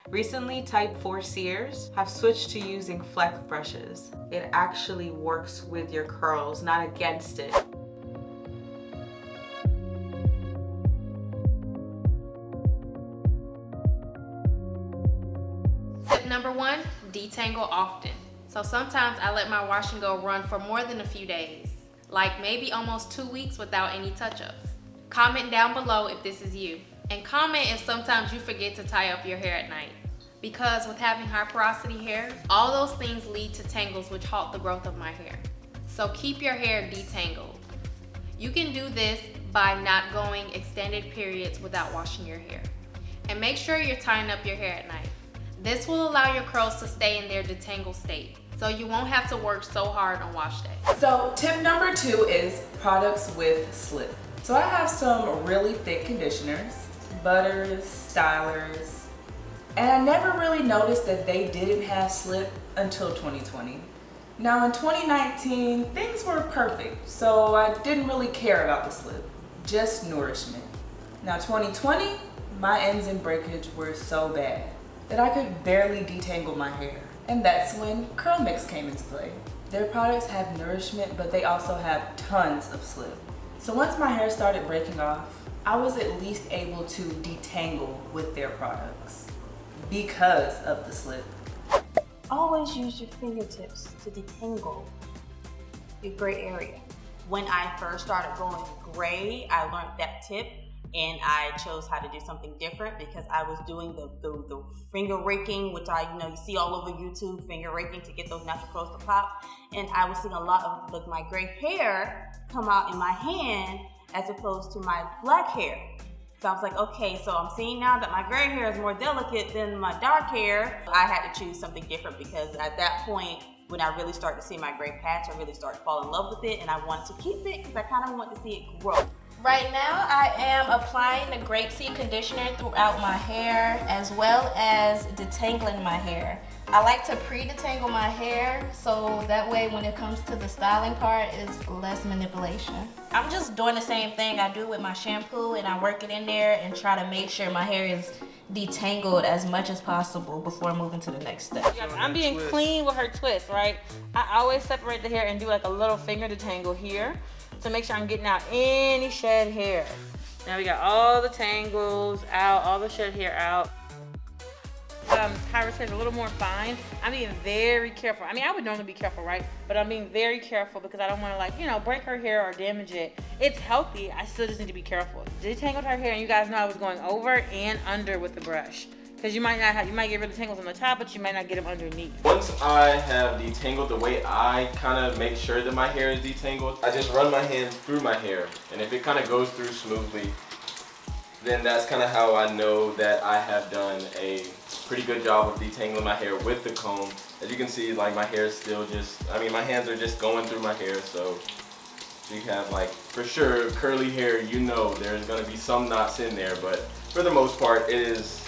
Recently, type 4 seers have switched to using flex brushes. It actually works with your curls, not against it. Tip number 1, detangle often. So sometimes I let my wash and go run for more than a few days, like maybe almost 2 weeks without any touch-ups. Comment down below if this is you, and comment if sometimes you forget to tie up your hair at night. Because with having high porosity hair, all those things lead to tangles which halt the growth of my hair. So keep your hair detangled. You can do this by not going extended periods without washing your hair. And make sure you're tying up your hair at night. This will allow your curls to stay in their detangled state, so you won't have to work so hard on wash day. So tip number 2 is products with slip. So I have some really thick conditioners, butters, stylers, and I never really noticed that they didn't have slip until 2020. Now in 2019, things were perfect, so I didn't really care about the slip, just nourishment. Now 2020, my ends and breakage were so bad that I could barely detangle my hair. And that's when CurlMix came into play. Their products have nourishment, but they also have tons of slip. So once my hair started breaking off, I was at least able to detangle with their products because of the slip. Always use your fingertips to detangle your gray area. When I first started going gray, I learned that tip, and I chose how to do something different because I was doing the finger raking, which you see all over YouTube, finger raking to get those natural curls to pop. And I was seeing a lot of my gray hair come out in my hand as opposed to my black hair. So I was like, okay, so I'm seeing now that my gray hair is more delicate than my dark hair. I had to choose something different because at that point, when I really started to see my gray patch, I really started to fall in love with it, and I wanted to keep it because I kind of want to see it grow. Right now, I am applying the grapeseed conditioner throughout my hair as well as detangling my hair. I like to pre-detangle my hair so that way when it comes to the styling part, it's less manipulation. I'm just doing the same thing I do with my shampoo, and I work it in there and try to make sure my hair is detangled as much as possible before moving to the next step. I'm being clean with her twist, right? I always separate the hair and do like a little finger detangle here to make sure I'm getting out any shed hair. Now we got all the tangles out, all the shed hair out. Iris hair is a little more fine. I'm being very careful. I mean, I would normally be careful, right? But I'm being very careful because I don't want to break her hair or damage it. It's healthy, I still just need to be careful. Detangled her hair, and you guys know I was going over and under with the brush. Because you might get rid of tangles on the top, but you might not get them underneath. Once I have detangled the way I kind of make sure that my hair is detangled, I just run my hands through my hair. And if it kind of goes through smoothly, then that's kind of how I know that I have done a pretty good job of detangling my hair with the comb. As you can see, like my hair is still my hands are just going through my hair, so you have for sure curly hair, there's gonna be some knots in there, but for the most part it is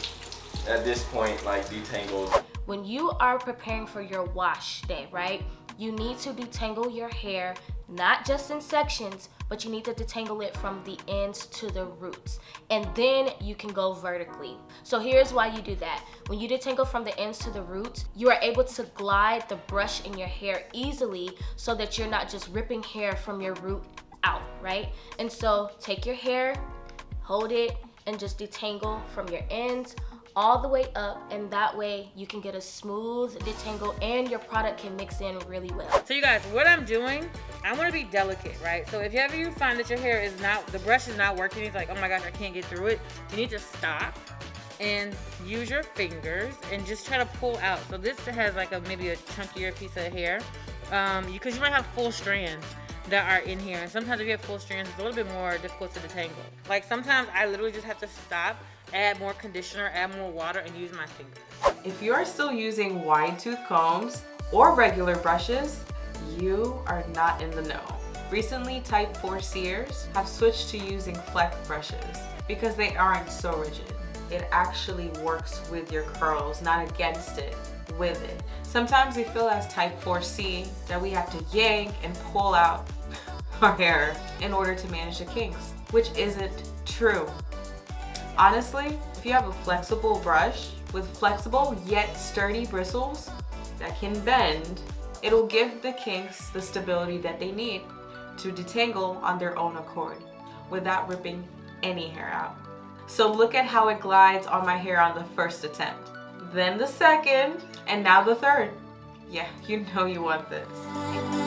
at this point detangled. When you are preparing for your wash day, right, you need to detangle your hair, not just in sections, but you need to detangle it from the ends to the roots. And then you can go vertically. So here's why you do that. When you detangle from the ends to the roots, you are able to glide the brush in your hair easily so that you're not just ripping hair from your root out, right? And so take your hair, hold it, and just detangle from your ends all the way up, and that way you can get a smooth detangle and your product can mix in really well. So you guys, what I'm doing, I want to be delicate, right? So if ever you find that your hair is the brush is not working, it's like, oh my gosh, I can't get through it, you need to stop and use your fingers and just try to pull out. So this has maybe a chunkier piece of hair, because you might have full strands that are in here, and sometimes if you have full strands, it's a little bit more difficult to detangle. Sometimes I literally just have to stop, add more conditioner, add more water, and use my fingers. If you are still using wide tooth combs or regular brushes, you are not in the know. Recently, type 4 seers have switched to using flex brushes because they aren't so rigid. It actually works with your curls, not against it, with it. Sometimes we feel as type 4C that we have to yank and pull out our hair in order to manage the kinks, which isn't true. Honestly, if you have a flexible brush With flexible yet sturdy bristles that can bend, it'll give the kinks the stability that they need to detangle on their own accord without ripping any hair out. So look at how it glides on my hair on the first attempt, then the second, and now the third. Yeah, you know you want this.